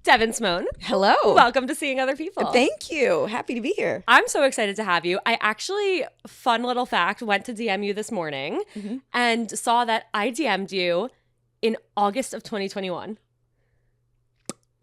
Devyn Simone. Hello. Welcome to Seeing Other People. Thank you. Happy to be here. I'm so excited to have you. I actually, fun little fact, went to DM you this morning and saw that I DM'd you in August of 2021.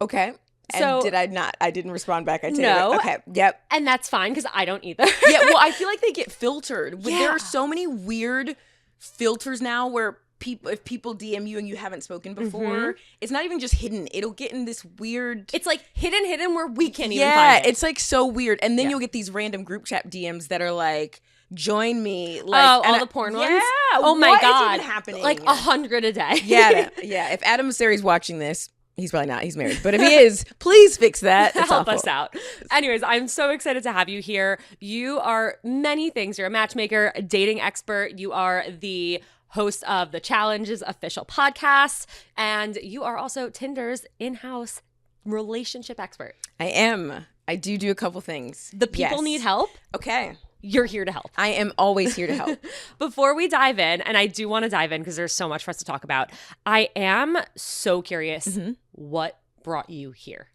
Okay. And So- did I not? I didn't respond back. I did. No. Okay. Yep. And that's fine because I don't either. Yeah, well, I feel like they get filtered. Yeah. There are so many weird filters now where if people DM you and you haven't spoken before, it's not even just hidden. It'll get in this weird... It's like hidden where we can't even find it. It's like so weird. And then you'll get these random group chat DMs that are like, join me. Like, all the porn ones? Yeah. Oh my what is God. even happening? Like 100 a day. Yeah. Yeah. If Adam Mosseri's watching this, he's probably not. He's married. But if he is, please fix that. It's Help awful. us out. Anyways, I'm so excited to have you here. You are many things. You're a matchmaker, a dating expert. You are the host of the Challenges official podcast, and you are also Tinder's in-house relationship expert. I am. I do a couple things. The people Yes. need help. Okay. You're here to help. I am always here to help. Before we dive in, and I do want to dive in because there's so much for us to talk about, I am so curious what brought you here?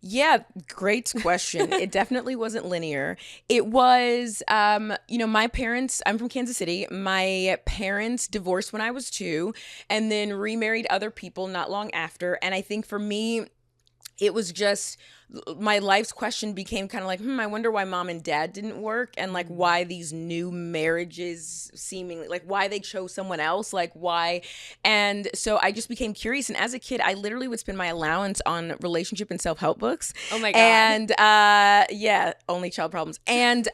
Yeah, great question. It definitely wasn't linear. It was, my parents, I'm from Kansas City. My parents divorced when I was 2 and then remarried other people not long after. And I think for me, it was just my life's question became kind of like, I wonder why mom and dad didn't work and like why these new marriages seemingly like why they chose someone else, like why. And so I just became curious. And as a kid, I literally would spend my allowance on relationship and self-help books. Oh my God. And only child problems. And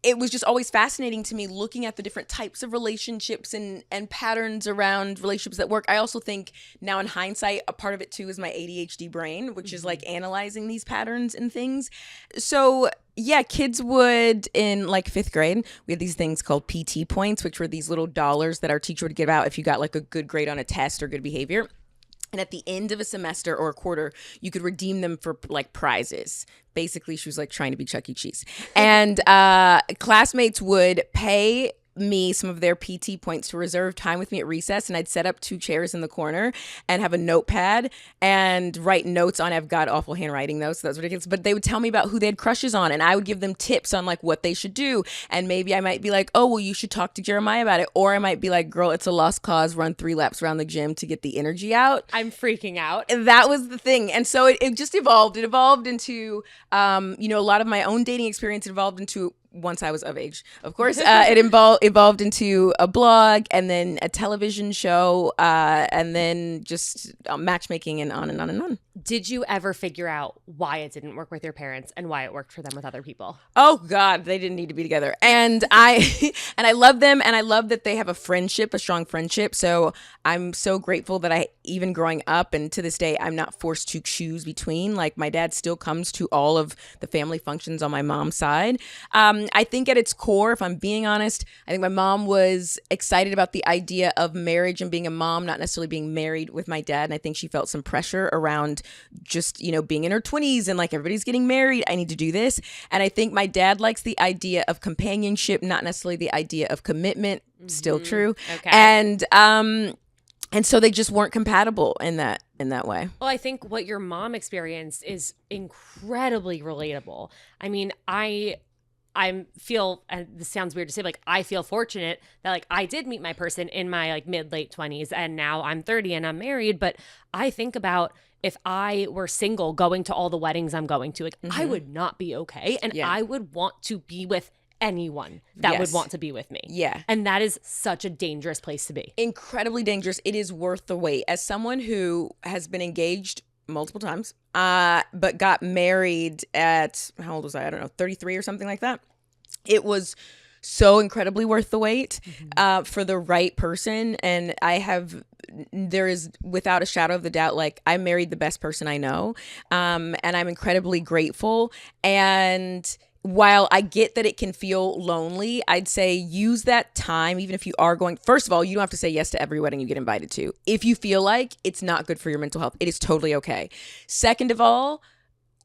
it was just always fascinating to me looking at the different types of relationships and patterns around relationships that work. I also think now in hindsight, a part of it too is my ADHD brain, which is like analyzing these patterns and things. So yeah, kids would in like 5th grade, we had these things called PT points, which were these little dollars that our teacher would give out if you got like a good grade on a test or good behavior. And at the end of a semester or a quarter, you could redeem them for like prizes. Basically, she was like trying to be Chuck E. Cheese. And classmates would pay me some of their PT points to reserve time with me at recess, and I'd set up 2 chairs in the corner and have a notepad and write notes on. I've got awful handwriting though, so that's ridiculous. But they would tell me about who they had crushes on, and I would give them tips on like what they should do. And maybe I might be like, oh, well, you should talk to Jeremiah about it. Or I might be like, girl, it's a lost cause. Run 3 laps around the gym to get the energy out. I'm freaking out. And that was the thing. And so it just evolved. It evolved into, a lot of my own dating experience. It evolved into, once I was of age, of course, it evolved into a blog and then a television show and then just matchmaking and on and on and on. Did you ever figure out why it didn't work with your parents and why it worked for them with other people? Oh God, they didn't need to be together. And I love them, and I love that they have a strong friendship. So I'm so grateful that even growing up and to this day, I'm not forced to choose between. Like my dad still comes to all of the family functions on my mom's side. I think at its core, if I'm being honest, I think my mom was excited about the idea of marriage and being a mom, not necessarily being married with my dad. And I think she felt some pressure around just, being in her 20s and like everybody's getting married. I need to do this. And I think my dad likes the idea of companionship, not necessarily the idea of commitment. Still true. Okay. And so they just weren't compatible in that way. Well, I think what your mom experienced is incredibly relatable. I mean, I feel, and this sounds weird to say, like I feel fortunate that like I did meet my person in my like mid-late 20s and now I'm 30 and I'm married. But I think about if I were single going to all the weddings I'm going to, like I would not be okay. And I would want to be with anyone that would want to be with me. Yeah. And that is such a dangerous place to be. Incredibly dangerous. It is worth the wait. As someone who has been engaged multiple times, but got married at, how old was I? I don't know, 33 or something like that. It was so incredibly worth the wait for the right person. And there is without a shadow of the doubt, like I married the best person I know. And I'm incredibly grateful. And while I get that it can feel lonely, I'd say use that time, even if you are going, first of all, you don't have to say yes to every wedding you get invited to. If you feel like it's not good for your mental health, it is totally okay. Second of all,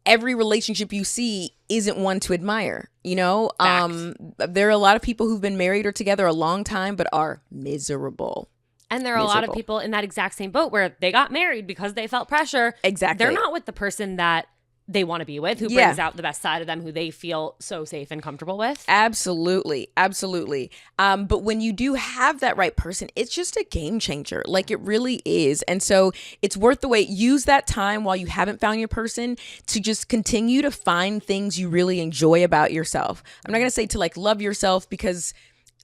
every relationship you see isn't one to admire, There are a lot of people who've been married or together a long time, but are miserable. And there are a lot of people in that exact same boat where they got married because they felt pressure. Exactly. They're not with the person that they want to be with, who brings out the best side of them, who they feel so safe and comfortable with. Absolutely. Absolutely. But when you do have that right person, it's just a game changer. Like, it really is. And so it's worth the wait. Use that time while you haven't found your person to just continue to find things you really enjoy about yourself. I'm not going to say to like love yourself, because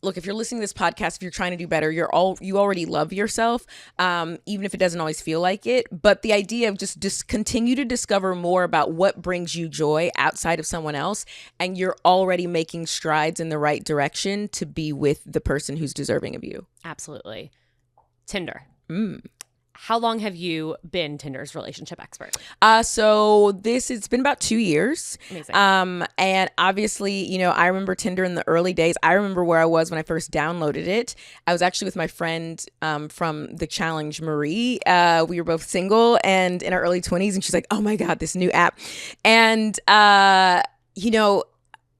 look, if you're listening to this podcast, if you're trying to do better, you already love yourself, even if it doesn't always feel like it. But the idea of just continue to discover more about what brings you joy outside of someone else, and you're already making strides in the right direction to be with the person who's deserving of you. Absolutely. Tinder. How long have you been Tinder's relationship expert? So it's been about 2 years. Amazing. And obviously, I remember Tinder in the early days. I remember where I was when I first downloaded it. I was actually with my friend from the challenge, Marie. We were both single and in our early 20s, and she's like, "Oh my God, this new app." And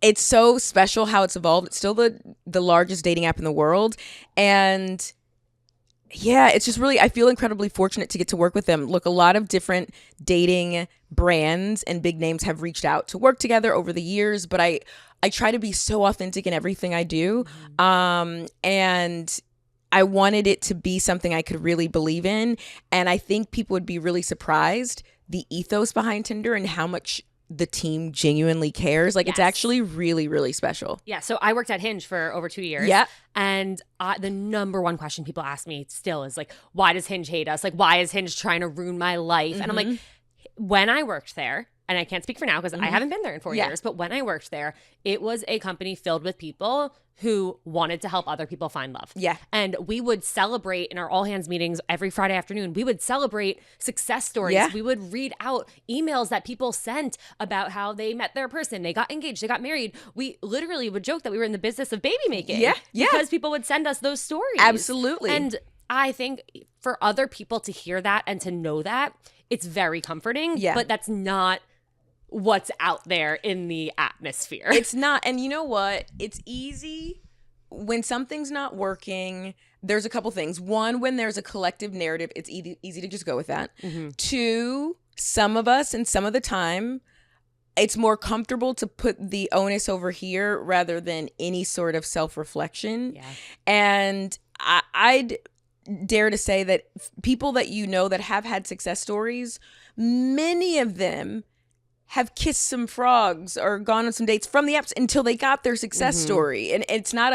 it's so special how it's evolved. It's still the largest dating app in the world, and yeah, it's just really, I feel incredibly fortunate to get to work with them. Look, a lot of different dating brands and big names have reached out to work together over the years, but I try to be so authentic in everything I do. And I wanted it to be something I could really believe in. And I think people would be really surprised the ethos behind Tinder and how much the team genuinely cares. Like, it's actually really, really special. Yeah. So I worked at Hinge for over 2 years. Yeah. And the number one question people ask me still is like, why does Hinge hate us? Like, why is Hinge trying to ruin my life? And I'm like, when I worked there, and I can't speak for now because I haven't been there in 4 years, but when I worked there, it was a company filled with people who wanted to help other people find love. Yeah. And we would celebrate in our all hands meetings every Friday afternoon. We would celebrate success stories. Yeah. We would read out emails that people sent about how they met their person, they got engaged, they got married. We literally would joke that we were in the business of baby making. Yeah. Because people would send us those stories. Absolutely. And I think for other people to hear that and to know that, it's very comforting. Yeah. But that's not what's out there in the atmosphere. It's not. And you know what? It's easy when something's not working. There's a couple things. One, when there's a collective narrative, it's easy to just go with that. Two, some of us and some of the time, it's more comfortable to put the onus over here rather than any sort of self-reflection. Yeah. And I'd dare to say that people that that have had success stories, many of them have kissed some frogs or gone on some dates from the apps until they got their success story. And it's not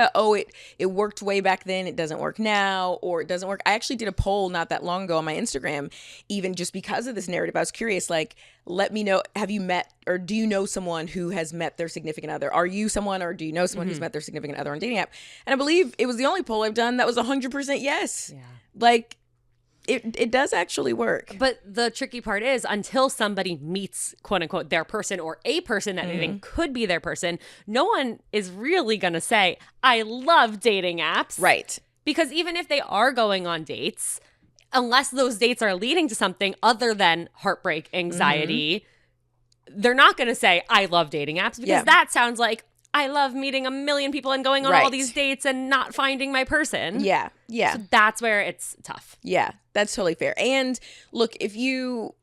it worked way back then, it doesn't work now, or it doesn't work. I actually did a poll not that long ago on my Instagram, even just because of this narrative. I was curious, like, let me know, have you met, or do you know someone who has met their significant other? Are you someone, or do you know someone who's met their significant other on a dating app? And I believe it was the only poll I've done that was 100% yes. Yeah. Like, it does actually work. But the tricky part is, until somebody meets, quote unquote, their person or a person that they think could be their person, no one is really going to say, I love dating apps. Right. Because even if they are going on dates, unless those dates are leading to something other than heartbreak, anxiety, they're not going to say, I love dating apps, because that sounds like, I love meeting a million people and going on all these dates and not finding my person. Yeah. Yeah. So that's where it's tough. Yeah, that's totally fair. And look, if you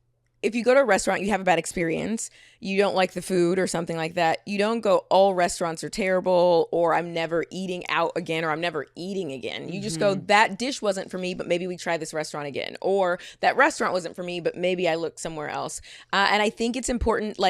go to a restaurant, you have a bad experience, you don't like the food or something like that, you don't go, all restaurants are terrible, or I'm never eating out again, or I'm never eating again. You just go, that dish wasn't for me, but maybe we try this restaurant again. Or that restaurant wasn't for me, but maybe I look somewhere else. And I think it's important,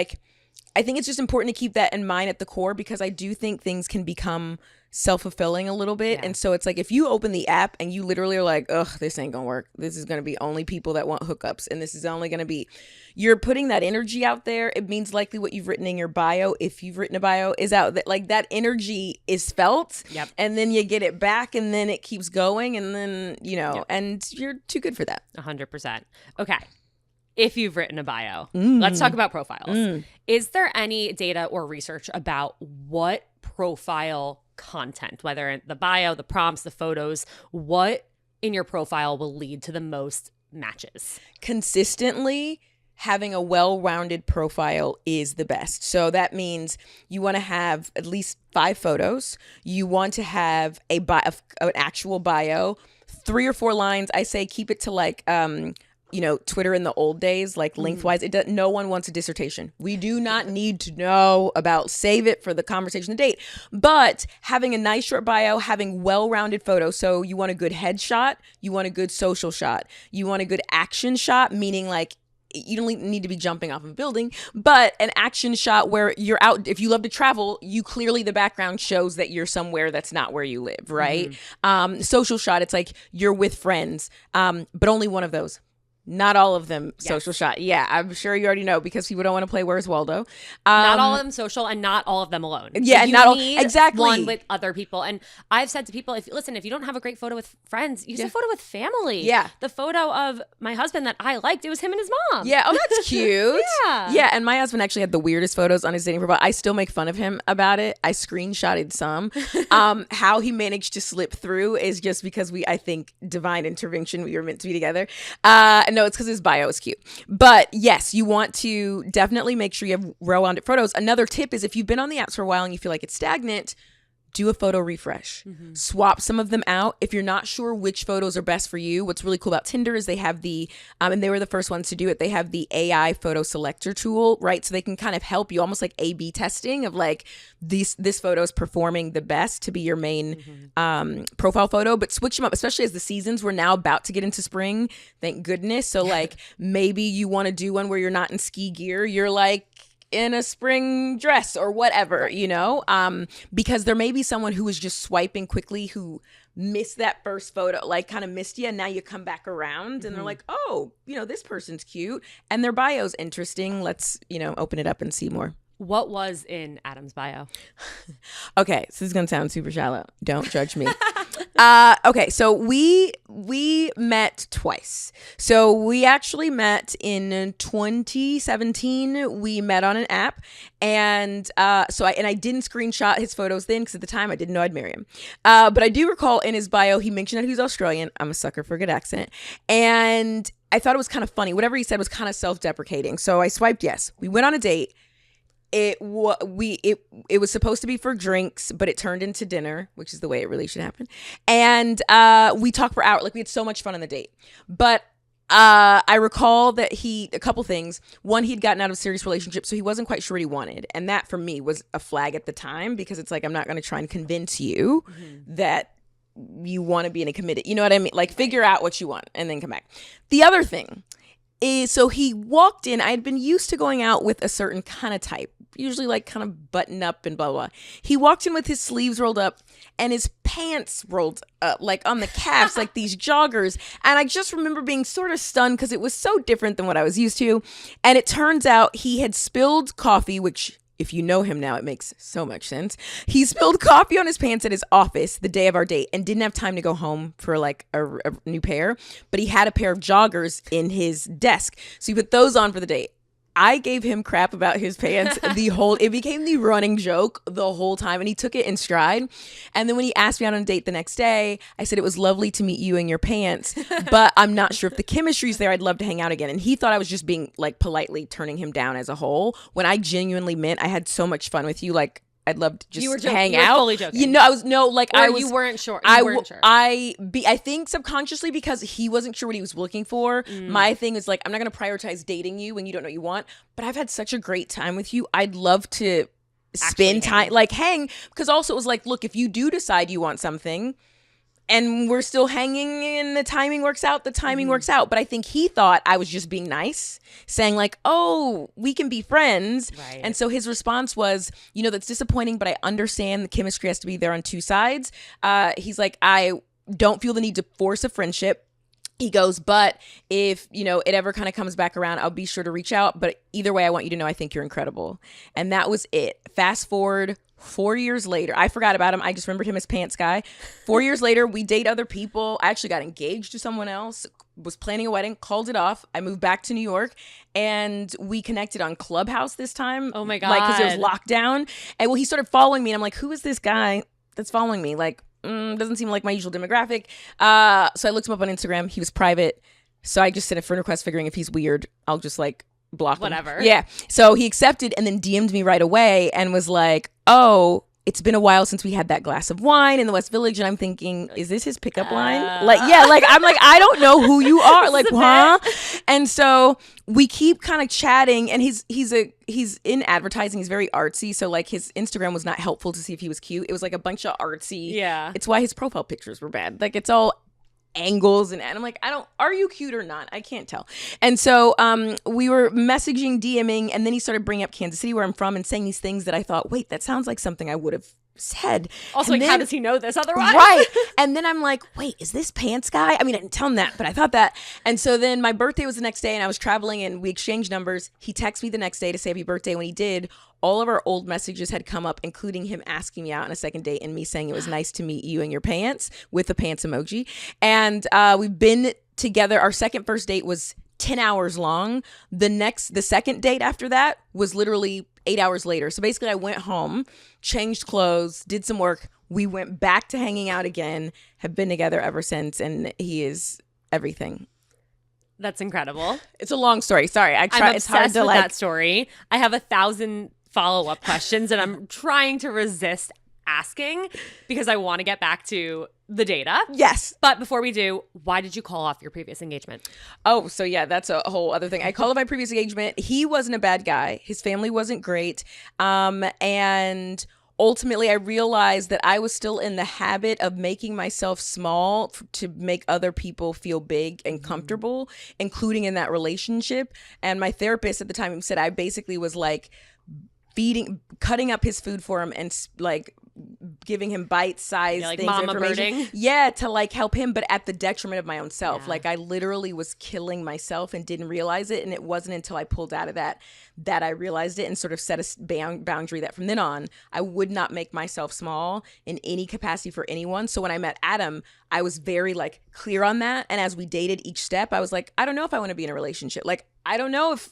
I think it's just important to keep that in mind at the core, because I do think things can become self-fulfilling a little bit. And so it's like, if you open the app and you literally are like, ugh, this ain't gonna work, this is gonna be only people that want hookups, and this is only gonna be, you're putting that energy out there. It means likely what you've written in your bio, if you've written a bio, is out, that like that energy is felt. And then you get it back, and then it keeps going, and then and you're too good for that. 100%. Okay. If you've written a bio, let's talk about profiles. Is there any data or research about what profile content, whether the bio, the prompts, the photos, what in your profile will lead to the most matches? Consistently having a well-rounded profile is the best. So that means you want to have at least 5 photos. You want to have an actual bio, 3 or 4 lines. I say keep it to like Twitter in the old days, like lengthwise. No one wants a dissertation. We do not need to know about, save it for the conversation to date. But having a nice short bio, having well-rounded photos. So you want a good headshot, you want a good social shot, you want a good action shot, meaning like you don't need to be jumping off of a building, but an action shot where you're out. If you love to travel, you clearly, the background shows that you're somewhere that's not where you live, right? Social shot, it's like you're with friends, but only one of those. Not all of them social shot. Yeah, I'm sure you already know because people don't want to play Where's Waldo. Not all of them social and not all of them alone. Yeah, you not all need exactly one with other people. And I've said to people, if you don't have a great photo with friends, use a photo with family. Yeah. The photo of my husband that I liked, it was him and his mom. Yeah. Oh, that's cute. Yeah. Yeah. And my husband actually had the weirdest photos on his dating profile. I still make fun of him about it. I screenshotted some. How he managed to slip through is just because I think divine intervention. We were meant to be together. No, it's because his bio is cute. But yes, you want to definitely make sure you have well-rounded photos. Another tip is if you've been on the apps for a while and you feel like it's stagnant, do a photo refresh. Swap some of them out. If you're not sure which photos are best for you, what's really cool about Tinder is they have the, and they were the first ones to do it, they have the AI photo selector tool, right? So they can kind of help you almost like A/B testing of like this photo is performing the best to be your main profile photo, but switch them up, especially as the seasons, we're now about to get into spring, thank goodness. So like maybe you want to do one where you're not in ski gear, you're like in a spring dress or whatever, because there may be someone who was just swiping quickly who missed that first photo, like kind of missed you, and now you come back around and they're like, oh, this person's cute and their bio's interesting. Let's, open it up and see more. What was in Adam's bio? Okay, so this is gonna sound super shallow. Don't judge me. Okay, so we met twice. So we actually met in 2017. We met on an app, and I didn't screenshot his photos then because at the time I didn't know I'd marry him. But I do recall in his bio he mentioned that he was Australian. I'm a sucker for a good accent, and I thought it was kind of funny. Whatever he said was kind of self-deprecating. So I swiped yes. We went on a date. It was supposed to be for drinks, but it turned into dinner, which is the way it really should happen. And we talked for hours. Like, we had so much fun on the date. But I recall that a couple things. One, he'd gotten out of a serious relationship, so he wasn't quite sure what he wanted. And that, for me, was a flag at the time because it's like, I'm not going to try and convince you that you want to be in a committed, you know what I mean? Like, figure out what you want and then come back. The other thing is, so he walked in. I had been used to going out with a certain kind of type, usually like kind of button up and blah, blah. He walked in with his sleeves rolled up and his pants rolled up, like on the calves, like these joggers. And I just remember being sort of stunned because it was so different than what I was used to. And it turns out he had spilled coffee, which, if you know him now, it makes so much sense. He spilled coffee on his pants at his office the day of our date and didn't have time to go home for like a new pair, but he had a pair of joggers in his desk. So he put those on for the date. I gave him crap about his pants it became the running joke the whole time, and he took it in stride. And then when he asked me out on a date the next day, I said, it was lovely to meet you in your pants, but I'm not sure if the chemistry's there. I'd love to hang out again. And he thought I was just being like politely turning him down as a whole, when I genuinely meant I had so much fun with you. Like, I'd love to just hang out. Fully joking. You weren't sure. I think subconsciously, because he wasn't sure what he was looking for. My thing is like, I'm not going to prioritize dating you when you don't know what you want, but I've had such a great time with you. I'd love to spend time, like hang, because also it was like, look, if you do decide you want something and we're still hanging and the timing works out, works out. But I think he thought I was just being nice, saying like, oh, we can be friends. Right. And so his response was, that's disappointing, but I understand the chemistry has to be there on two sides. He's like, I don't feel the need to force a friendship. He goes, but if, it ever kind of comes back around, I'll be sure to reach out. But either way, I want you to know I think you're incredible. And that was it. Fast forward 4 years later, I forgot about him. I just remembered him as Pants Guy. 4 years later, we date other people. I actually got engaged to someone else, was planning a wedding, called it off. I moved back to New York, and we connected on Clubhouse this time. Oh my God. Like, because there was lockdown. And he started following me, and I'm like, who is this guy that's following me? Like, doesn't seem like my usual demographic. So I looked him up on Instagram. He was private. So I just sent a friend request figuring if he's weird, I'll just like block him. Whatever. Yeah. So he accepted and then DM'd me right away and was like, oh, it's been a while since we had that glass of wine in the West Village. And I'm thinking, is this his pickup line? Like, yeah, like, I'm like, I don't know who you are. Like, huh? And so we keep kind of chatting, and he's in advertising. He's very artsy. So like his Instagram was not helpful to see if he was cute. It was like a bunch of artsy. Yeah. It's why his profile pictures were bad. Like it's all angles and I'm like, are you cute or not? I can't tell. And so we were messaging, DMing, and then he started bringing up Kansas City, where I'm from, and saying these things that I thought, wait, that sounds like something I would have said. Also, and like, how does he know this otherwise? Right. And then I'm like, wait, is this Pants Guy? I mean, I didn't tell him that, but I thought that. And so then my birthday was the next day, and I was traveling, and we exchanged numbers. He texted me the next day to say happy birthday. When he did, all of our old messages had come up, including him asking me out on a second date and me saying it was nice to meet you in your pants with the pants emoji. And we've been together. Our first date was 10 hours long. The second date after that was literally 8 hours later. So basically I went home, changed clothes, did some work. We went back to hanging out again, have been together ever since. And he is everything. That's incredible. It's a long story. Sorry. It's hard to with that story. I have 1,000 follow-up questions, and I'm trying to resist asking because I want to get back to the data. Yes. But before we do, why did you call off your previous engagement? Oh, so yeah, that's a whole other thing. I called off my previous engagement. He wasn't a bad guy. His family wasn't great. And ultimately I realized that I was still in the habit of making myself small to make other people feel big and comfortable, including in that relationship. And my therapist at the time said I basically was like cutting up his food for him and like giving him bite-sized like things, mama information. birding. Yeah, to like help him, but at the detriment of my own self. Yeah. Like I literally was killing myself and didn't realize it. And it wasn't until I pulled out of that I realized it and sort of set a boundary that from then on, I would not make myself small in any capacity for anyone. So when I met Adam, I was very like clear on that. And as we dated each step, I was like, I don't know if I want to be in a relationship. Like, I don't know if,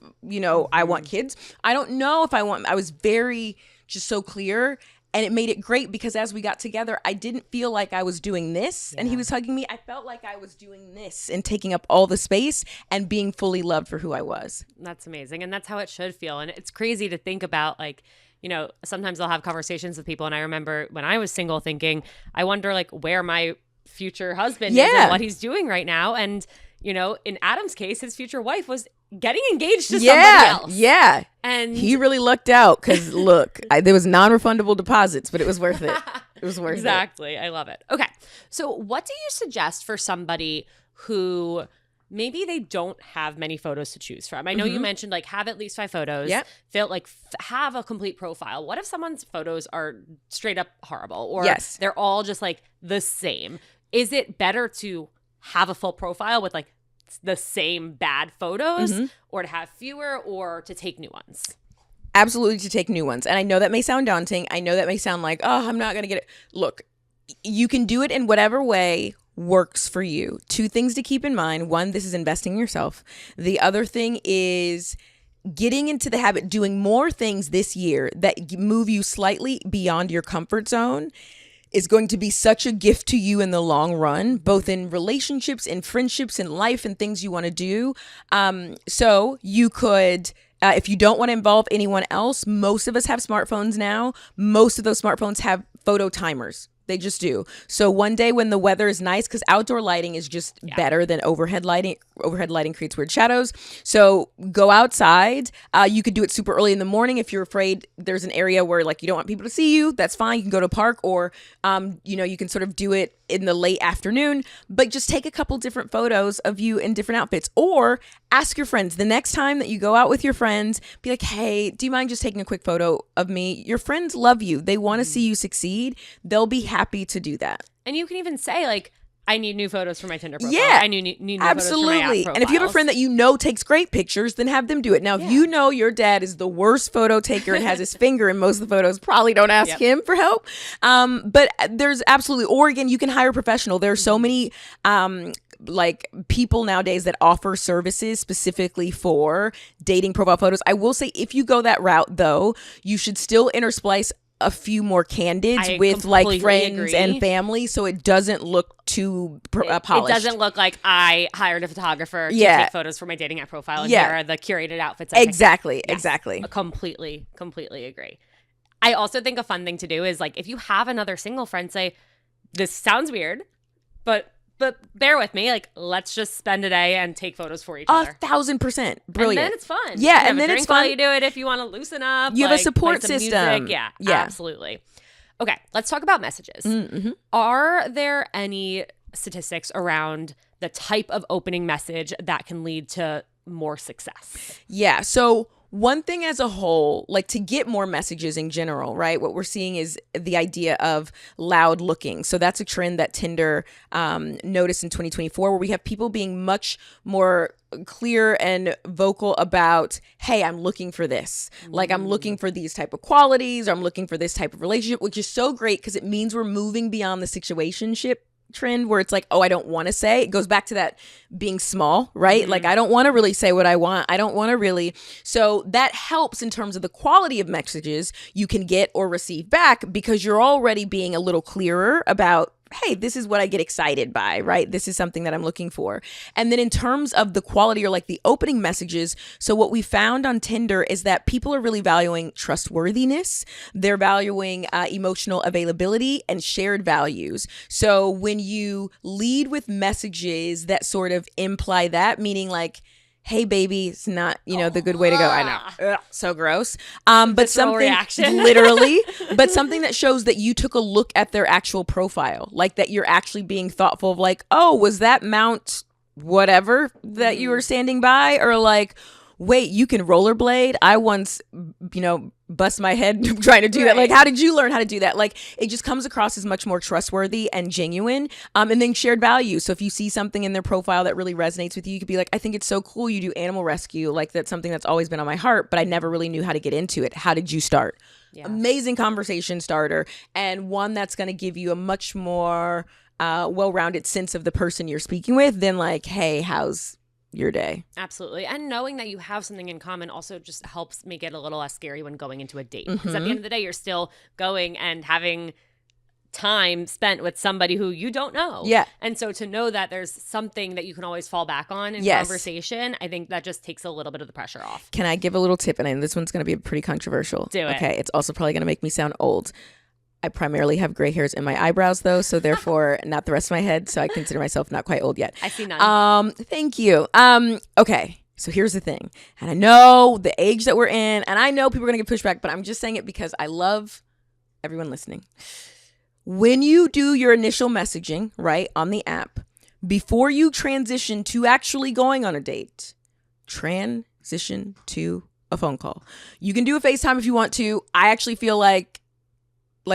I want kids. I don't know if I was very just so clear. And it made it great because as we got together, I didn't feel like I was doing this and he was hugging me. I felt like I was doing this and taking up all the space and being fully loved for who I was. That's amazing. And that's how it should feel. And it's crazy to think about, like, sometimes I'll have conversations with people. And I remember when I was single thinking, I wonder like where my future husband is and what he's doing right now. And, in Adam's case, his future wife was getting engaged to somebody else. Yeah. And he really lucked out because look, there was non-refundable deposits, but it was worth it. It was worth exactly. I love it. Okay. So what do you suggest for somebody who maybe they don't have many photos to choose from? I know you mentioned like have at least 5 photos. Yep. Have a complete profile. What if someone's photos are straight up horrible or they're all just like the same? Is it better to have a full profile with like the same bad photos or to have fewer or to take new ones? Absolutely, to take new ones. And I know that may sound daunting. I know that may sound like, oh, I'm not going to get it. Look, you can do it in whatever way works for you. 2 things to keep in mind. 1, this is investing in yourself. The other thing is getting into the habit, doing more things this year that move you slightly beyond your comfort zone is going to be such a gift to you in the long run, both in relationships, in friendships, in life, and things you want to do. So you could, if you don't want to involve anyone else, most of us have smartphones now. Most of those smartphones have photo timers. They just do. So one day when the weather is nice, because outdoor lighting is just better than overhead lighting. Overhead lighting creates weird shadows. So go outside. You could do it super early in the morning if you're afraid there's an area where like you don't want people to see you. That's fine. You can go to a park or, you can sort of do it in the late afternoon. But just take a couple different photos of you in different outfits. Or ask your friends the next time that you go out with your friends, be like, hey, do you mind just taking a quick photo of me? Your friends love you. They want to see you succeed. They'll be happy to do that. And you can even say like, I need new photos for my Tinder profile. Yeah, I need new photos for my app profiles. And if you have a friend that you know takes great pictures, then have them do it. Now, if you know your dad is the worst photo taker and has his finger in most of the photos, probably don't ask him for help. But there's absolutely, or again, you can hire a professional. There are so many like people nowadays that offer services specifically for dating profile photos. I will say if you go that route, though, you should still intersplice a few more candids with like friends and family, so it doesn't look too polished. It doesn't look like I hired a photographer to take photos for my dating app profile and here are the curated outfits. Exactly. I completely agree. I also think a fun thing to do is like, if you have another single friend, say, this sounds weird, but bear with me. Like, let's just spend a day and take photos for each other. 1,000%. Brilliant. And then it's fun. Yeah, You can have and a then drink it's fun. while you do it if you want to loosen up. You have a like, support play some system. music. Yeah, Yeah. absolutely. Okay, let's talk about messages. Mm-hmm. Are there any statistics around the type of opening message that can lead to more success? Yeah. So one thing as a whole, like to get more messages in general, right? What we're seeing is the idea of loud looking. So that's a trend that Tinder noticed in 2024, where we have people being much more clear and vocal about, hey, I'm looking for this. Like, I'm looking for these type of qualities, or I'm looking for this type of relationship, which is so great because it means we're moving beyond the situationship trend where it's like, oh, I don't want to say. It goes back to that being small, right? Like, I don't want to really say what I want. I don't want to really. So that helps in terms of the quality of messages you can get or receive back, because you're already being a little clearer about, hey, this is what I get excited by, right? This is something that I'm looking for. And then in terms of the quality, or like the opening messages, so what we found on Tinder is that people are really valuing trustworthiness. They're valuing emotional availability and shared values. So when you lead with messages that sort of imply that, meaning like, hey, baby, it's not, the good way to go. I know. Ugh, so gross. But Visceral something reaction. literally, but something that shows that you took a look at their actual profile, like that you're actually being thoughtful of, like, oh, was that Mount whatever that you were standing by? Or like, wait, you can rollerblade? I once, bust my head trying to do that. Like, how did you learn how to do that? Like, it just comes across as much more trustworthy and genuine. And then shared value. So if you see something in their profile that really resonates with you, you could be like, I think it's so cool you do animal rescue. Like, that's something that's always been on my heart, but I never really knew how to get into it. How did you start? Yeah. Amazing conversation starter, and one that's going to give you a much more well-rounded sense of the person you're speaking with than like, hey, how's your day? Absolutely. And knowing that you have something in common also just helps make it a little less scary when going into a date. Because at the end of the day, you're still going and having time spent with somebody who you don't know. Yeah. And so to know that there's something that you can always fall back on in conversation, I think that just takes a little bit of the pressure off. Can I give a little tip? And this one's going to be pretty controversial. Do it. Okay. It's also probably going to make me sound old. I primarily have gray hairs in my eyebrows, though, so therefore not the rest of my head. So I consider myself not quite old yet. I see none. Thank you. Okay. So here's the thing. And I know the age that we're in, and I know people are going to get pushback, but I'm just saying it because I love everyone listening. When you do your initial messaging, right, on the app, before you transition to actually going on a date, transition to a phone call. You can do a FaceTime if you want to. I actually feel like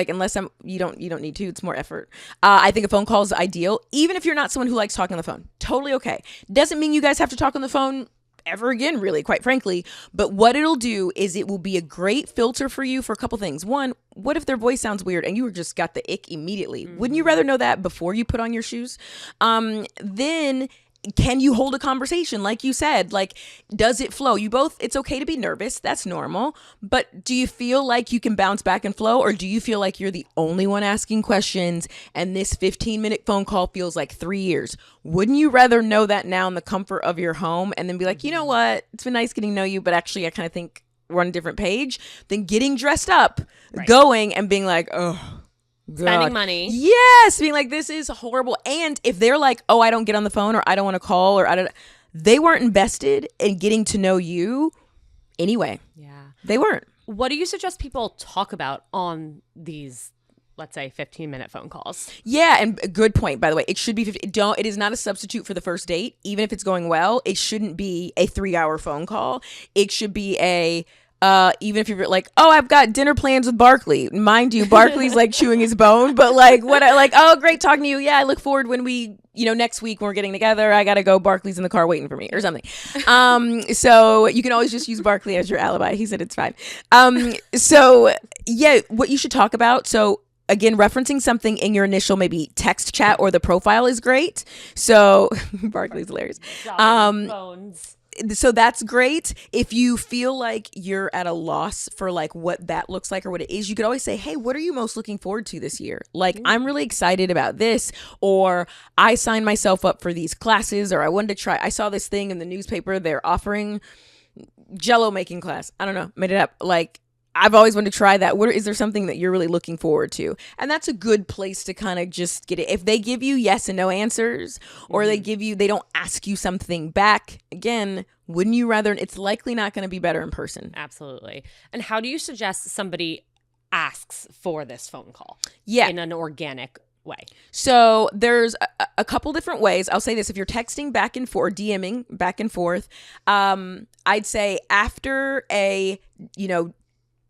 unless you don't need to, it's more effort. I think a phone call is ideal, even if you're not someone who likes talking on the phone. Totally okay. Doesn't mean you guys have to talk on the phone ever again, really, quite frankly. But what it'll do is it will be a great filter for you for a couple things. One, what if their voice sounds weird and you just got the ick immediately? Wouldn't you rather know that before you put on your shoes? Then can you hold a conversation? Like you said, like, does it flow? It's okay to be nervous. That's normal. But do you feel like you can bounce back and flow? Or do you feel like you're the only one asking questions and this 15-minute phone call feels like 3 years? Wouldn't you rather know that now in the comfort of your home and then be like, you know what? It's been nice getting to know you, but actually I kind of think we're on a different page, than getting dressed up, going and being like, oh, God. Spending money. Yes, being like, this is horrible. And if they're like, oh, I don't get on the phone, or I don't want to call, or they weren't invested in getting to know you anyway. Yeah. They weren't. What do you suggest people talk about on these, let's say, 15-minute phone calls? Yeah, and a good point, by the way. It should be it is not a substitute for the first date. Even if it's going well, it shouldn't be a 3-hour phone call. It should be even if you're like, oh, I've got dinner plans with Barkley. Mind you, Barkley's like chewing his bone, but oh, great talking to you. Yeah, I look forward when we, next week when we're getting together, I got to go. Barkley's in the car waiting for me or something. So you can always just use Barkley as your alibi. He said it's fine. So yeah, what you should talk about. So again, referencing something in your initial maybe text chat or the profile is great. So Barkley's hilarious. Phones. So that's great. If you feel like you're at a loss for like what that looks like or what it is, you could always say, hey, what are you most looking forward to this year? Like, I'm really excited about this, or I signed myself up for these classes, or I saw this thing in the newspaper. They're offering Jello making class. I don't know, made it up. Like, I've always wanted to try that. Is there something that you're really looking forward to? And that's a good place to kind of just get it. If they give you yes and no answers, or they don't ask you something back, again, wouldn't you rather? It's likely not going to be better in person. Absolutely. And how do you suggest somebody asks for this phone call? Yeah. In an organic way. So there's a couple different ways. I'll say this: if you're texting back and forth, DMing back and forth, I'd say after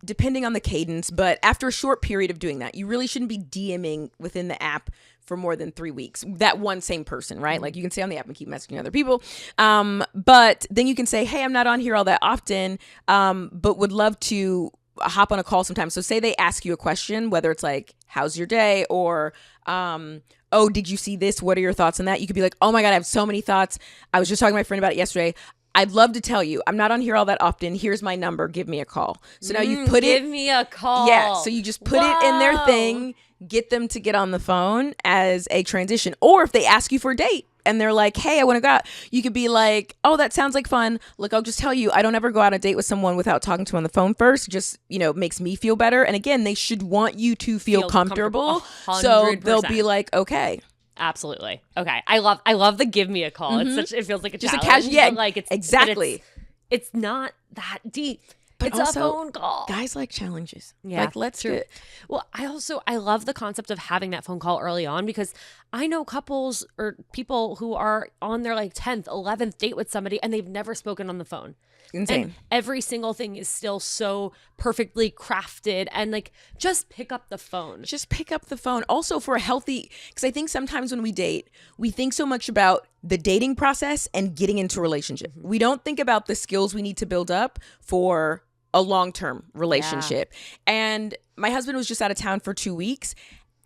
depending on the cadence, but after a short period of doing that, you really shouldn't be DMing within the app for more than 3 weeks. That one same person, right? Like you can stay on the app and keep messaging other people. But then you can say, hey, I'm not on here all that often, but would love to hop on a call sometime. So say they ask you a question, whether it's like, how's your day? Or, oh, did you see this? What are your thoughts on that? You could be like, oh my God, I have so many thoughts. I was just talking to my friend about it yesterday. I'd love to tell you. I'm not on here all that often. Here's my number. Give me a call. So now you put Give me a call. Yeah. So you just put it in their thing, get them to get on the phone as a transition. Or if they ask you for a date and they're like, hey, I want to go out, you could be like, oh, that sounds like fun. Look, I'll just tell you, I don't ever go out on a date with someone without talking to them on the phone first. Just, makes me feel better. And again, they should want you to feel comfortable. 100%. So they'll be like, okay. Absolutely. Okay. I love the give me a call. It feels like a just challenge, a casual. Yeah, like it's exactly. It's not that deep. But it's also, a phone call. Guys like challenges. Yeah, like let's true. do it. Well, I love the concept of having that phone call early on, because I know couples or people who are on their like 10th, 11th date with somebody and they've never spoken on the phone. Insane. And every single thing is still so perfectly crafted, and like, just pick up the phone. Just pick up the phone. Also for a healthy, because I think sometimes when we date, we think so much about the dating process and getting into a relationship. We don't think about the skills we need to build up for a long-term relationship. Yeah. And my husband was just out of town for 2 weeks,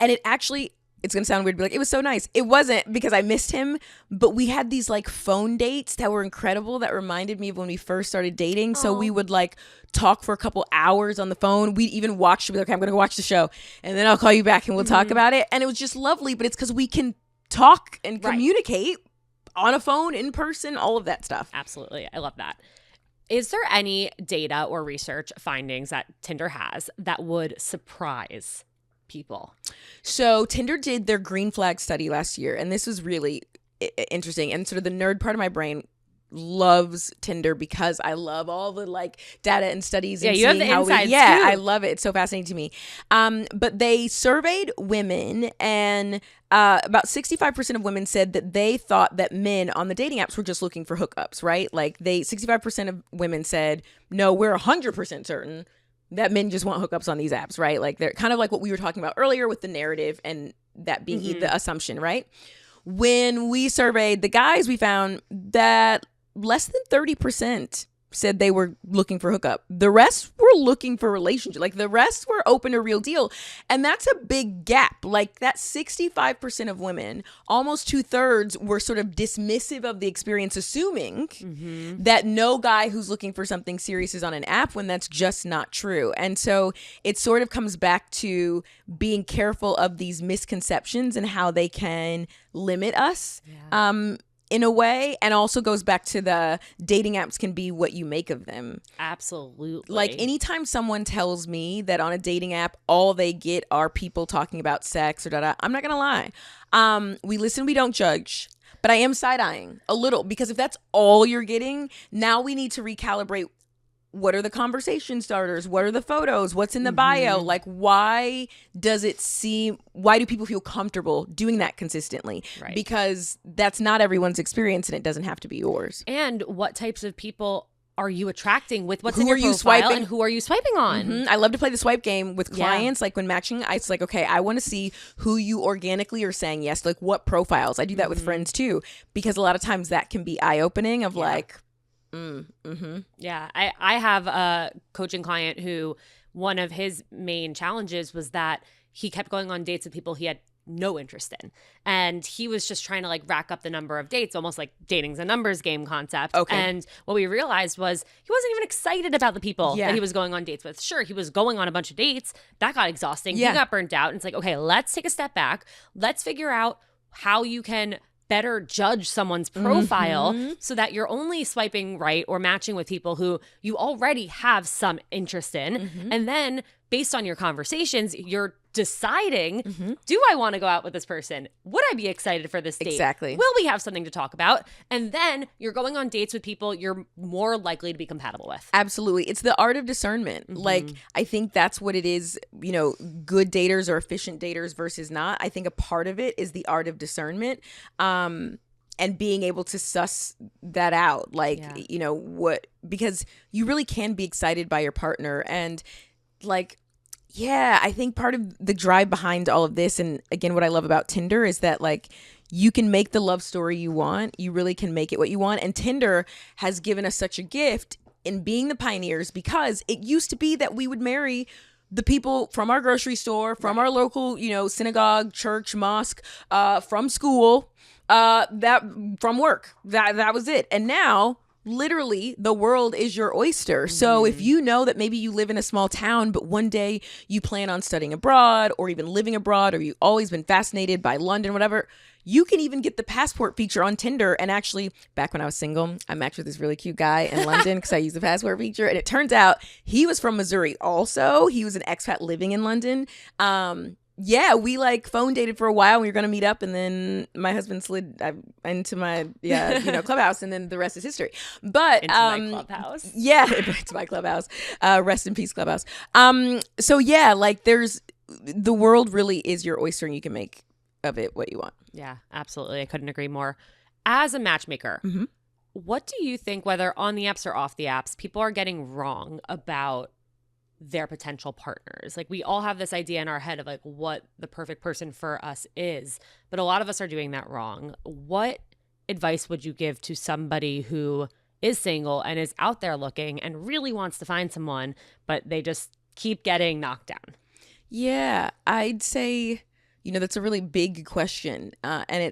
and it's going to sound weird to be like, it was so nice. It wasn't, because I missed him, but we had these like phone dates that were incredible that reminded me of when we first started dating. So we would like talk for a couple hours on the phone. We'd even watch, be like, okay, I'm going to watch the show and then I'll call you back and we'll talk about it. And it was just lovely, but it's because we can talk and communicate on a phone, in person, all of that stuff. Absolutely. I love that. Is there any data or research findings that Tinder has that would surprise people? So Tinder did their green flag study last year, and this was really interesting. And sort of the nerd part of my brain loves Tinder because I love all the like data and studies. And you have the insights too. I love it. It's so fascinating to me. But they surveyed women, and about 65% of women said that they thought that men on the dating apps were just looking for hookups, right? Like 65% of women said, no, we're 100% certain that men just want hookups on these apps, right? Like they're kind of like what we were talking about earlier with the narrative and that being the assumption, right? When we surveyed the guys, we found that less than 30% said they were looking for hookup. The rest were looking for relationship. Like the rest were open to real deal. And that's a big gap. Like that 65% of women, almost 2/3 were sort of dismissive of the experience, assuming that no guy who's looking for something serious is on an app, when that's just not true. And so it sort of comes back to being careful of these misconceptions and how they can limit us. Yeah. In a way, and also goes back to the dating apps can be what you make of them. Absolutely. Like anytime someone tells me that on a dating app all they get are people talking about sex or da-da, I'm not gonna lie. We listen, we don't judge, but I am side-eyeing a little, because if that's all you're getting, now we need to recalibrate. What are the conversation starters? What are the photos? What's in the bio? Like, why do people feel comfortable doing that consistently? Right. Because that's not everyone's experience, and it doesn't have to be yours. And what types of people are you attracting with what's Who in your are you profile, swiping? and who are you swiping on? I love to play the swipe game with clients. Like when matching, it's like, okay, I want to see who you organically are saying yes, like what profiles. I do that with friends too, because a lot of times that can be eye-opening of like, Yeah, I have a coaching client who one of his main challenges was that he kept going on dates with people he had no interest in, and he was just trying to like rack up the number of dates, almost like dating's a numbers game concept. Okay. And what we realized was he wasn't even excited about the people that he was going on dates with. Sure, he was going on a bunch of dates, that got exhausting. He got burnt out, and it's like, okay, let's take a step back, let's figure out how you can better judge someone's profile so that you're only swiping right or matching with people who you already have some interest in. And then based on your conversations, you're deciding, do I want to go out with this person? Would I be excited for this date? Exactly. Will we have something to talk about? And then you're going on dates with people you're more likely to be compatible with. Absolutely. It's the art of discernment. Like, I think that's what it is, you know, good daters or efficient daters versus not. I think a part of it is the art of discernment. And being able to suss that out, like, you know, because you really can be excited by your partner. And like, yeah, I think part of the drive behind all of this, and again, what I love about Tinder is that, like, you can make the love story you want. You really can make it what you want. And Tinder has given us such a gift in being the pioneers, because it used to be that we would marry the people from our grocery store, from our local, you know, synagogue, church, mosque, from school, from work. That was it. And now, literally, the world is your oyster. So if you know that maybe you live in a small town, but one day you plan on studying abroad or even living abroad, or you've always been fascinated by London, whatever, you can even get the passport feature on Tinder. And actually, back when I was single, I matched with this really cute guy in London because I used the passport feature. And it turns out he was from Missouri also. He was an expat living in London. Yeah, we like phone dated for a while. We were going to meet up, and then my husband slid into my clubhouse, and then the rest is history. But into my clubhouse. Yeah, it's my clubhouse. Rest in peace, clubhouse. So yeah, like the world really is your oyster, and you can make of it what you want. Yeah, absolutely. I couldn't agree more. As a matchmaker, what do you think, whether on the apps or off the apps, people are getting wrong about their potential partners? Like, we all have this idea in our head of like what the perfect person for us is, but a lot of us are doing that wrong. What advice would you give to somebody who is single and is out there looking and really wants to find someone, but they just keep getting knocked down? Yeah, I'd say, you know, that's a really big question. And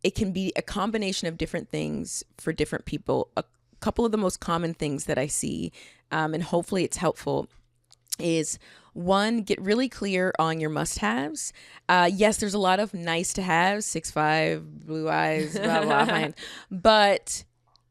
it can be a combination of different things for different people. A couple of the most common things that I see, and hopefully it's helpful, is one, get really clear on your must-haves. Yes, there's a lot of nice to have, 6'5", blue eyes, blah, blah, fine. But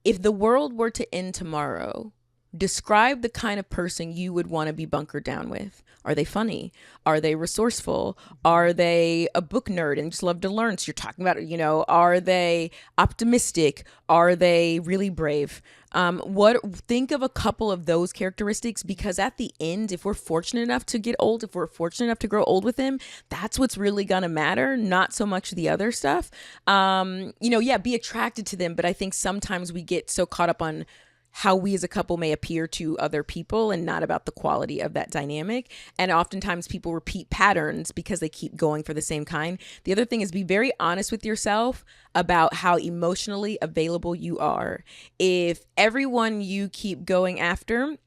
if the world were to end tomorrow, describe the kind of person you would want to be bunkered down with. Are they funny? Are they resourceful? Are they a book nerd and just love to learn? So you're talking about, you know, are they optimistic? Are they really brave? Think of a couple of those characteristics, because at the end, if we're fortunate enough to get old, if we're fortunate enough to grow old with them, that's what's really gonna matter, not so much the other stuff. Be attracted to them, but I think sometimes we get so caught up on how we as a couple may appear to other people and not about the quality of that dynamic. And oftentimes people repeat patterns because they keep going for the same kind. The other thing is, be very honest with yourself about how emotionally available you are. If everyone you keep going after,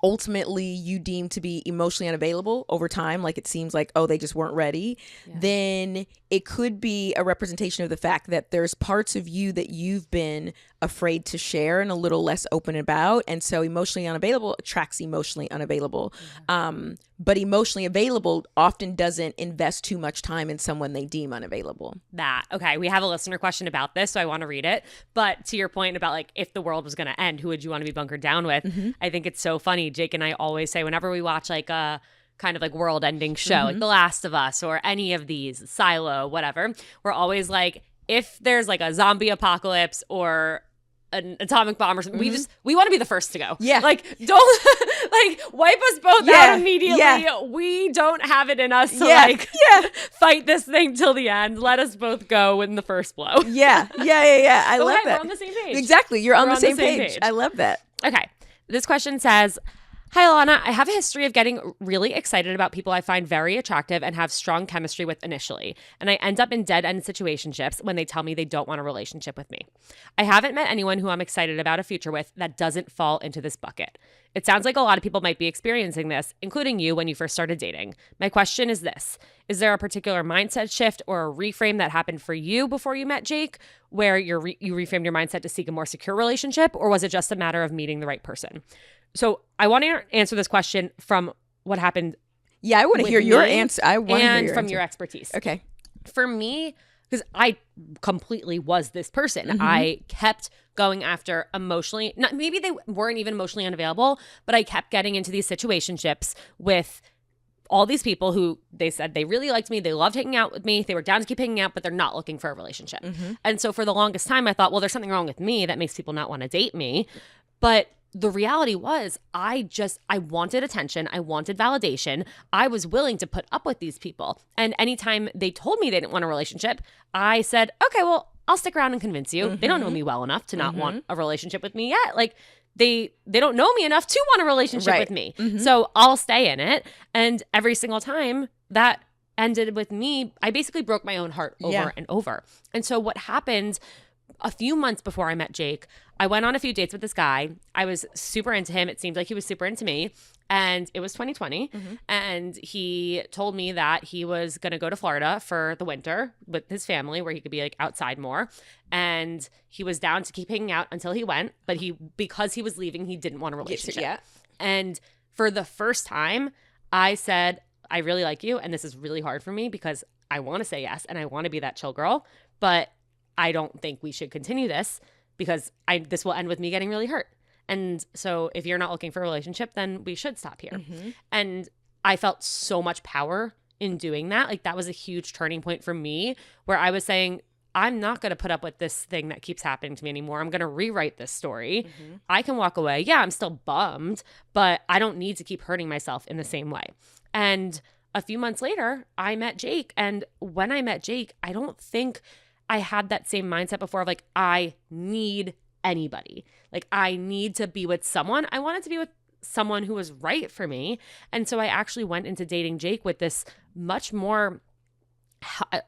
ultimately you deem to be emotionally unavailable over time, like it seems like, oh, they just weren't ready, then it could be a representation of the fact that there's parts of you that you've been afraid to share and a little less open about. And so emotionally unavailable attracts emotionally unavailable. But emotionally available often doesn't invest too much time in someone they deem unavailable. Okay, we have a listener question about this, so I want to read it. But to your point about like, if the world was going to end, who would you want to be bunkered down with? I think it's so funny. Jake and I always say, whenever we watch like a kind of like world ending show, like The Last of Us or any of these, Silo, whatever, we're always like, if there's like a zombie apocalypse or an atomic bomb or something, we want to be the first to go. Yeah. Like, don't like wipe us both out immediately. Yeah. We don't have it in us to fight this thing till the end. Let us both go in the first blow. Yeah. I love that. We're on the same page. Exactly. We're on the same page. I love that. Okay. This question says, hi, Alana. I have a history of getting really excited about people I find very attractive and have strong chemistry with initially, and I end up in dead-end situationships when they tell me they don't want a relationship with me. I haven't met anyone who I'm excited about a future with that doesn't fall into this bucket. It sounds like a lot of people might be experiencing this, including you when you first started dating. My question is this. Is there a particular mindset shift or a reframe that happened for you before you met Jake, where you reframed your mindset to seek a more secure relationship, or was it just a matter of meeting the right person? So I want to answer this question from what happened. Yeah, I want to hear your answer. I want to hear your from answer. your expertise. Okay. For me, because I completely was this person. Mm-hmm. I kept going after emotionally, not maybe they weren't even emotionally unavailable, but I kept getting into these situationships with all these people who they said they really liked me. They loved hanging out with me. They were down to keep hanging out, but they're not looking for a relationship. Mm-hmm. And so for the longest time, I thought, well, there's something wrong with me that makes people not want to date me. But the reality was I wanted attention. I wanted validation. I was willing to put up with these people. And anytime they told me they didn't want a relationship, I said, okay, well, I'll stick around and convince you. They don't know me well enough to not want a relationship with me yet. Like, they don't know me enough to want a relationship with me. So I'll stay in it. And every single time that ended with me, I basically broke my own heart over and over. And so what happened a few months before I met Jake, I went on a few dates with this guy. I was super into him. It seemed like he was super into me. And it was 2020. And he told me that he was going to go to Florida for the winter with his family where he could be like outside more. And he was down to keep hanging out until he went. But because he was leaving, he didn't want a relationship. And for the first time, I said, I really like you. And this is really hard for me because I want to say yes. And I want to be that chill girl. But I don't think we should continue this because this will end with me getting really hurt. And so if you're not looking for a relationship, then we should stop here. And I felt so much power in doing that. Like, that was a huge turning point for me where I was saying, I'm not going to put up with this thing that keeps happening to me anymore. I'm going to rewrite this story. I can walk away. Yeah, I'm still bummed, but I don't need to keep hurting myself in the same way. And a few months later, I met Jake. And when I met Jake, I don't think I had that same mindset before of like, I need anybody. Like, I need to be with someone. I wanted to be with someone who was right for me. And so I actually went into dating Jake with this much more,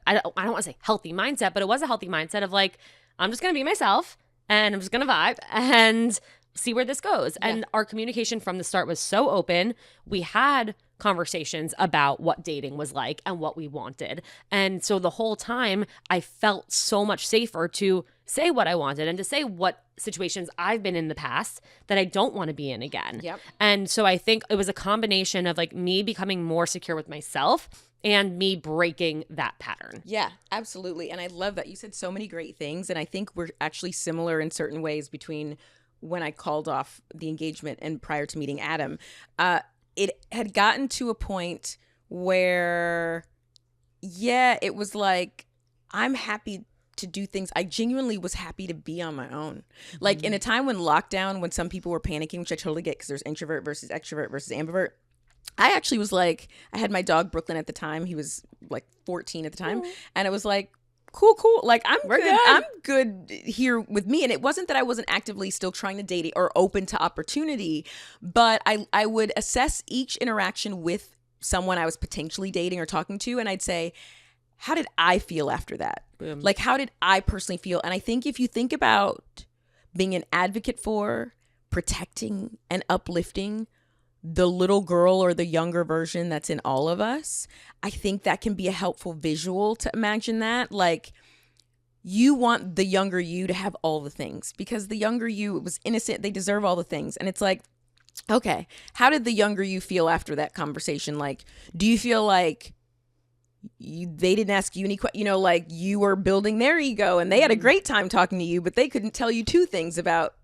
I don't want to say healthy mindset, but it was a healthy mindset of like, I'm just going to be myself and I'm just going to vibe and see where this goes. And our communication from the start was so open. We had conversations about what dating was like and what we wanted. And so the whole time I felt so much safer to say what I wanted and to say what situations I've been in the past that I don't want to be in again. And so I think it was a combination of like me becoming more secure with myself and me breaking that pattern. Yeah, absolutely. And I love that you said so many great things. And I think we're actually similar in certain ways between when I called off the engagement and prior to meeting Adam. It had gotten to a point where, it was like, I'm happy to do things. I genuinely was happy to be on my own. Like, in a time when lockdown, when some people were panicking, which I totally get because there's introvert versus extrovert versus ambivert, I actually was like, I had my dog Brooklyn at the time. He was like 14 at the time. And it was like, cool. Like, I'm good here with me. And it wasn't that I wasn't actively still trying to date or open to opportunity, but I would assess each interaction with someone I was potentially dating or talking to. And I'd say, how did I feel after that? Like, how did I personally feel? And I think if you think about being an advocate for, protecting, and uplifting the little girl or the younger version that's in all of us, I think that can be a helpful visual to imagine that. Like, you want the younger you to have all the things because the younger you was innocent. They deserve all the things. And it's like, okay, how did the younger you feel after that conversation? Like, do you feel like they didn't ask you any questions, like you were building their ego and they had a great time talking to you, but they couldn't tell you two things about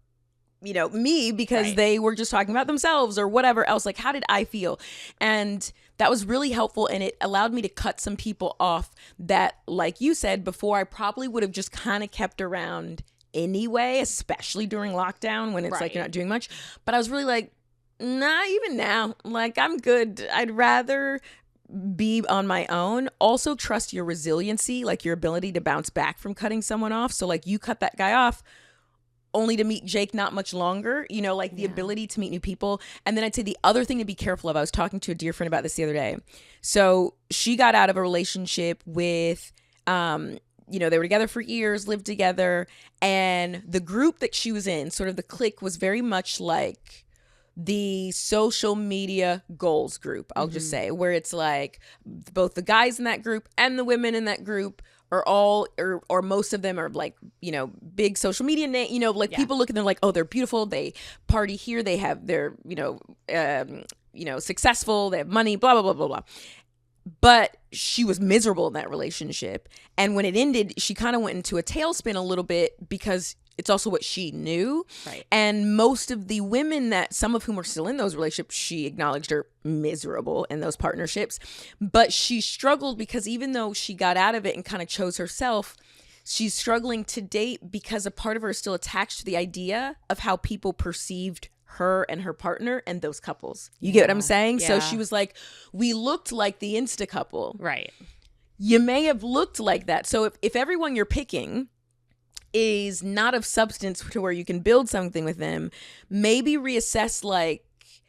me because they were just talking about themselves or whatever else. Like, how did I feel? And that was really helpful. And it allowed me to cut some people off that, like you said before, I probably would have just kind of kept around anyway, especially during lockdown when it's like you're not doing much. But I was really like, nah, even now, like, I'm good. I'd rather be on my own. Also trust your resiliency, like your ability to bounce back from cutting someone off. So like, you cut that guy off only to meet Jake not much longer, like the ability to meet new people. And then I'd say the other thing to be careful of, I was talking to a dear friend about this the other day. So she got out of a relationship with, they were together for years, lived together. And the group that she was in, sort of the clique, was very much like the social media goals group, I'll just say, where it's like both the guys in that group and the women in that group are all, or most of them are like, big social media name, people look at them like, oh, they're beautiful. They party here. They have, they're, successful. They have money, blah, blah, blah, blah, blah. But she was miserable in that relationship. And when it ended, she kind of went into a tailspin a little bit because it's also what she knew. Right. And most of the women that, some of whom are still in those relationships, she acknowledged are miserable in those partnerships. But she struggled because even though she got out of it and kind of chose herself, she's struggling to date because a part of her is still attached to the idea of how people perceived her and her partner and those couples. You get what I'm saying? Yeah. So she was like, we looked like the Insta couple. Right. You may have looked like that. So if everyone you're picking is not of substance to where you can build something with them, maybe reassess like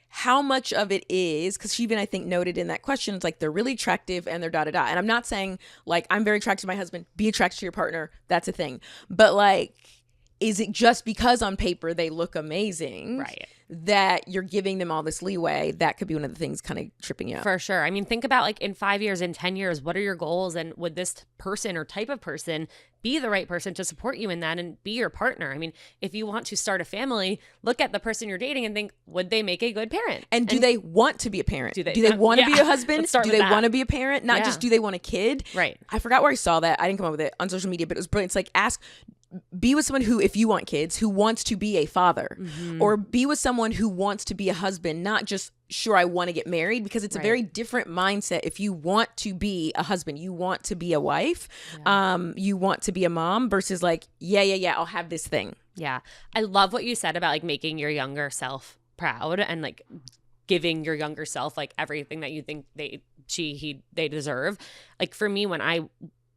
how much of it is, because she even I think noted in that question, it's like they're really attractive and they're da-da-da. And I'm not saying like I'm very attracted to my husband, be attracted to your partner, that's a thing. But like, is it just because on paper they look amazing Right. that you're giving them all this leeway? That could be one of the things kind of tripping you up. For sure. I mean, think about like in 5 years, in 10 years, what are your goals? And would this person or type of person be the right person to support you in that and be your partner? I mean, if you want to start a family, look at the person you're dating and think, would they make a good parent? And do they want to be a parent? Do they- want to yeah. be a husband? Let's start Do with they that. want to be a parent? Not Yeah. just do they want a kid? Right. I forgot where I saw that. I didn't come up with it on social media, but it was brilliant. It's like be with someone who, if you want kids, who wants to be a father, or be with someone who wants to be a husband, not just, sure, I want to get married, because it's a very different mindset. If you want to be a husband, you want to be a wife, you want to be a mom, versus like, yeah, I'll have this thing. Yeah. I love what you said about like making your younger self proud and like giving your younger self like everything that you think they deserve. Like for me, when I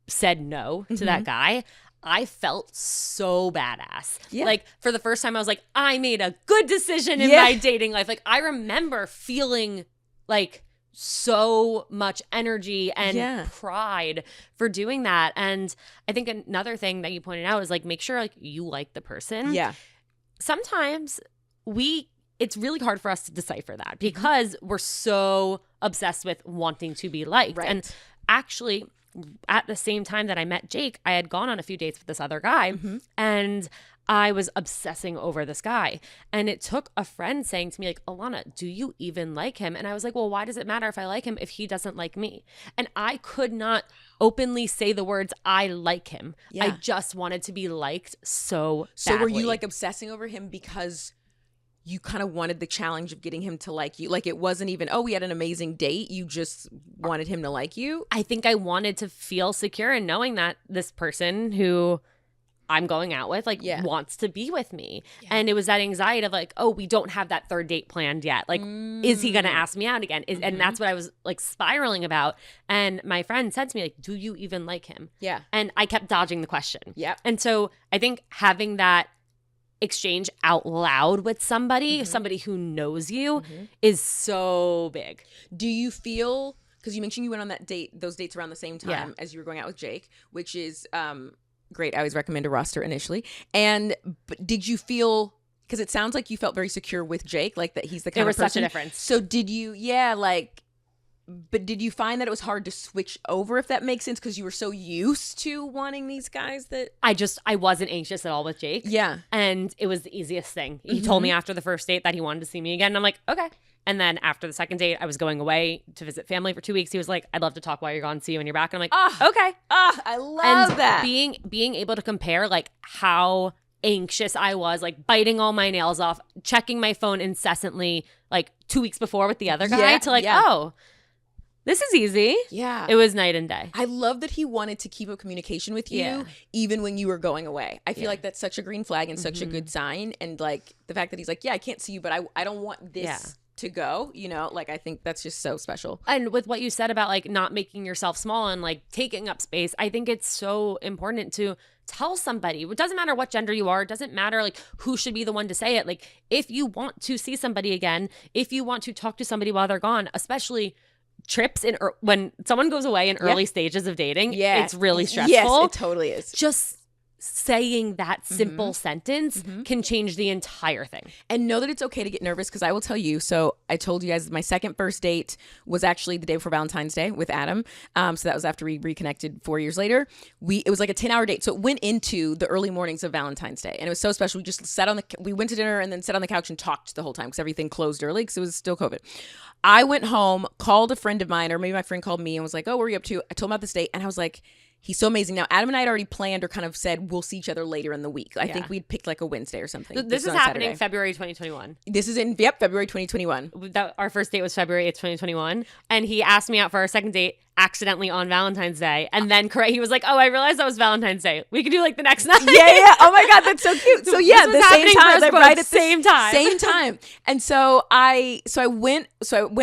said no to that guy, I felt so badass. Yeah. Like for the first time, I was like, I made a good decision in Yeah. my dating life. Like I remember feeling like so much energy and pride for doing that. And I think another thing that you pointed out is like, make sure like you like the person. Yeah. Sometimes it's really hard for us to decipher that because we're so obsessed with wanting to be liked. Right. And actually, at the same time that I met Jake, I had gone on a few dates with this other guy and I was obsessing over this guy. And it took a friend saying to me like, Alana, do you even like him? And I was like, well, why does it matter if I like him if he doesn't like me? And I could not openly say the words, I like him. Yeah. I just wanted to be liked so So were you badly. like obsessing over him because you kind of wanted the challenge of getting him to like you? Like it wasn't even, oh, we had an amazing date. You just wanted him to like you? I think I wanted to feel secure in knowing that this person who I'm going out with like wants to be with me. And it was that anxiety of like, oh, we don't have that third date planned yet. Like, is he going to ask me out again? And that's what I was like spiraling about. And my friend said to me like, do you even like him? Yeah. And I kept dodging the question. Yeah. And so I think having that exchange out loud with somebody who knows you is so big. Do you feel, because you mentioned you went on those dates around the same time as you were going out with Jake, which is great. I always recommend a roster initially. But did you feel, because it sounds like you felt very secure with Jake, like that he's the kind There of was such a person. difference. So did you, but did you find that it was hard to switch over, if that makes sense, because you were so used to wanting these guys that? I wasn't anxious at all with Jake. Yeah. And it was the easiest thing. He told me after the first date that he wanted to see me again. And I'm like, okay. And then after the second date, I was going away to visit family for 2 weeks. He was like, I'd love to talk while you're gone, see you when you're back. And I'm like, okay. I love that. Being able to compare like how anxious I was, like biting all my nails off, checking my phone incessantly, like 2 weeks before with the other guy to like, oh, this is easy. Yeah. It was night and day. I love that he wanted to keep up communication with you even when you were going away. I feel like that's such a green flag and such a good sign. And like the fact that he's like, yeah, I can't see you, but I don't want this to go, like I think that's just so special. And with what you said about like not making yourself small and like taking up space, I think it's so important to tell somebody. It doesn't matter what gender you are. It doesn't matter like who should be the one to say it. Like if you want to see somebody again, if you want to talk to somebody while they're gone, especially trips when someone goes away in early stages of dating, it's really stressful. Yes, it totally is. Just saying that simple sentence can change the entire thing. And know that it's okay to get nervous, because I will tell you. So I told you guys my second first date was actually the day before Valentine's Day with Adam. So that was after we reconnected 4 years later. It was like a 10-hour date. So it went into the early mornings of Valentine's Day. And it was so special. We just we went to dinner and then sat on the couch and talked the whole time because everything closed early because it was still COVID. I went home, called a friend of mine, or maybe my friend called me and was like, oh, what are you up to? I told him about this date, and I was like, he's so amazing. Now, Adam and I had already planned or kind of said we'll see each other later in the week. I think we'd picked like a Wednesday or something. This is happening February 2021. This is in, February 2021. Our first date was February 8th, 2021. And he asked me out for our second date accidentally on Valentine's Day. And then he was like, oh, I realized that was Valentine's Day. We could do like the next night. Yeah. Oh my God, that's so cute. So yeah, the same time, like, right at the same time. Same time. And so I went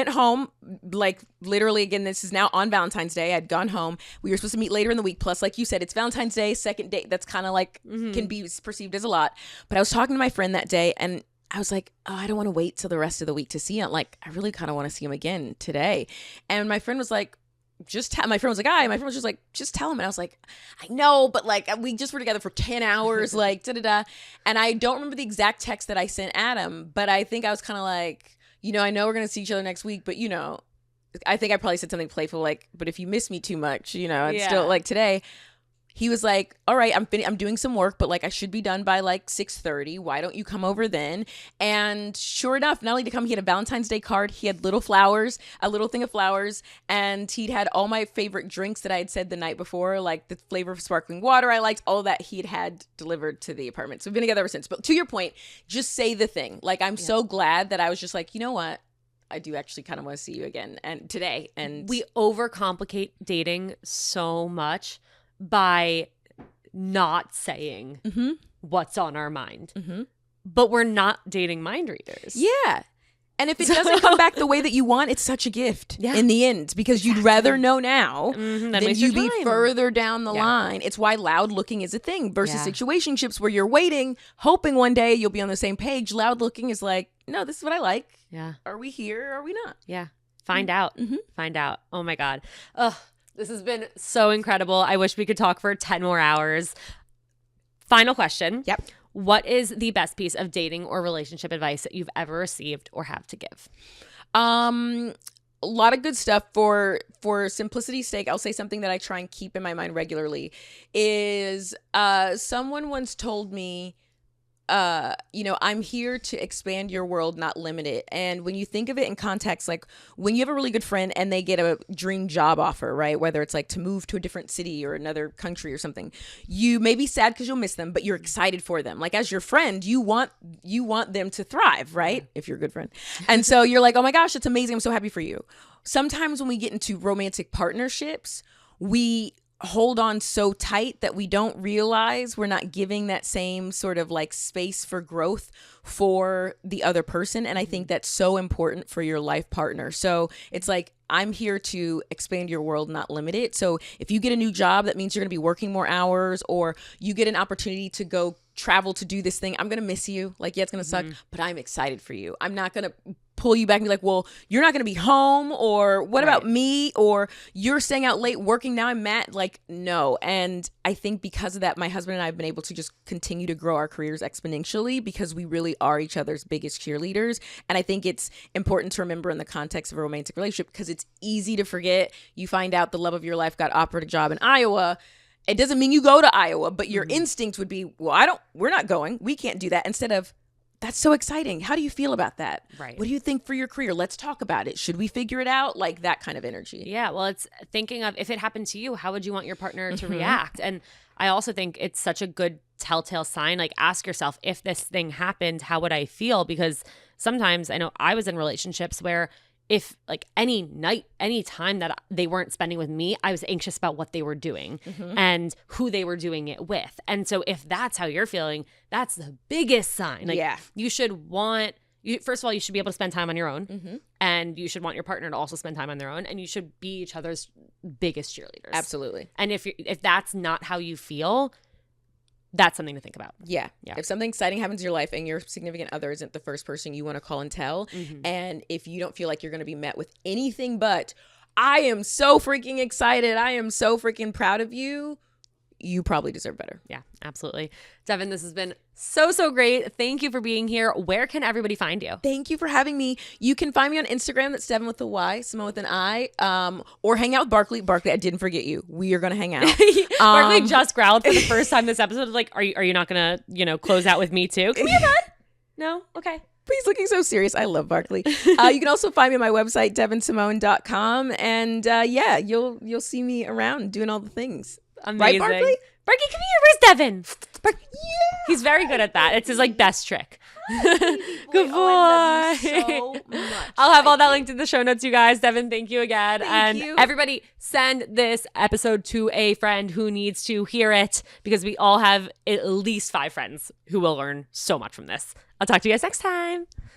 home, like literally, again, this is now on Valentine's Day. I'd gone home. We were supposed to meet later in the week. Plus, like you said, it's Valentine's Day, second date. That's kind of like can be perceived as a lot. But I was talking to my friend that day, and I was like, oh, I don't want to wait till the rest of the week to see him. Like, I really kind of want to see him again today. And my friend was like, my friend was like, my friend was just like, just tell him. And I was like, I know, but like, we just were together for 10 hours, like, da-da-da. And I don't remember the exact text that I sent Adam, but I think I was kind of like, I know we're going to see each other next week, but I think I probably said something playful, like, but if you miss me too much, it's still like today. He was like, all right, I'm doing some work, but like I should be done by like 6:30. Why don't you come over then? And sure enough, not only did he come, he had a Valentine's Day card. He had little flowers, a little thing of flowers, and he'd had all my favorite drinks that I had said the night before, like the flavor of sparkling water I liked, all that he'd had delivered to the apartment. So we've been together ever since. But to your point, just say the thing. Like, I'm so glad that I was just like, you know what? I do actually kind of want to see you again and today. And we overcomplicate dating so much by not saying what's on our mind. But we're not dating mind readers. Yeah. And if it doesn't come back the way that you want, it's such a gift in the end, because you'd rather know now than you be further down the line. It's why loud looking is a thing versus situationships where you're waiting, hoping one day you'll be on the same page. Loud looking is like, no, this is what I like. Yeah. Are we here? Are we not? Yeah. Find out. Find out. Oh my God. Ugh. This has been so incredible. I wish we could talk for 10 more hours. Final question. Yep. What is the best piece of dating or relationship advice that you've ever received or have to give? A lot of good stuff. For simplicity's sake, I'll say something that I try and keep in my mind regularly is someone once told me, I'm here to expand your world, not limit it. And when you think of it in context, like when you have a really good friend and they get a dream job offer, right? Whether it's like to move to a different city or another country or something, you may be sad because you'll miss them, but you're excited for them. Like as your friend, you want them to thrive, right? If you're a good friend. And so you're like, oh my gosh, it's amazing. I'm so happy for you. Sometimes when we get into romantic partnerships, we hold on so tight that we don't realize we're not giving that same sort of like space for growth for the other person. And I think that's so important for your life partner. So it's like, I'm here to expand your world, not limit it. So if you get a new job, that means you're going to be working more hours, or you get an opportunity to go travel to do this thing. I'm going to miss you. Like, yeah, it's going to suck, but I'm excited for you. I'm not going to pull you back and be like, well, you're not going to be home, or what about me, or you're staying out late working, now I'm mad. Like, no. And I think because of that, my husband and I have been able to just continue to grow our careers exponentially because we really are each other's biggest cheerleaders. And I think it's important to remember in the context of a romantic relationship, because it's easy to forget. You find out the love of your life got offered a job in Iowa. It doesn't mean you go to Iowa, but your instinct would be, well, we're not going. We can't do that. Instead of, that's so exciting. How do you feel about that? Right. What do you think for your career? Let's talk about it. Should we figure it out? Like that kind of energy. Yeah. Well, it's thinking of, if it happened to you, how would you want your partner to react? And I also think it's such a good telltale sign. Like, ask yourself, if this thing happened, how would I feel? Because sometimes I know I was in relationships where if like any night, any time that they weren't spending with me, I was anxious about what they were doing and who they were doing it with. And so if that's how you're feeling, that's the biggest sign. Like, you should first of all, you should be able to spend time on your own, and you should want your partner to also spend time on their own, and you should be each other's biggest cheerleaders. Absolutely. And if that's not how you feel, that's something to think about. Yeah. If something exciting happens in your life and your significant other isn't the first person you want to call and tell, and if you don't feel like you're going to be met with anything but, I am so freaking excited, I am so freaking proud of you, you probably deserve better. Yeah, absolutely. Devyn, this has been so great. Thank you for being here. Where can everybody find you? Thank you for having me. You can find me on Instagram. That's Devyn with a Y, Simone with an I. Or hang out with Barkley. Barkley, I didn't forget you. We are going to hang out. Barkley just growled for the first time this episode. Like, are you not going to, close out with me too? Come here, bud. No? Okay. He's looking so serious. I love Barkley. You can also find me on my website, devynsimone.com. And yeah, you'll see me around doing all the things. Amazing. Right, Barkley? Barkley, come here. Where's Devyn? Yeah. He's very good at that. It's his best trick. Good boy. I love you so much. I'll have all that linked in the show notes, you guys. Devyn, thank you again. Thank you. Everybody, send this episode to a friend who needs to hear it, because we all have at least 5 friends who will learn so much from this. I'll talk to you guys next time.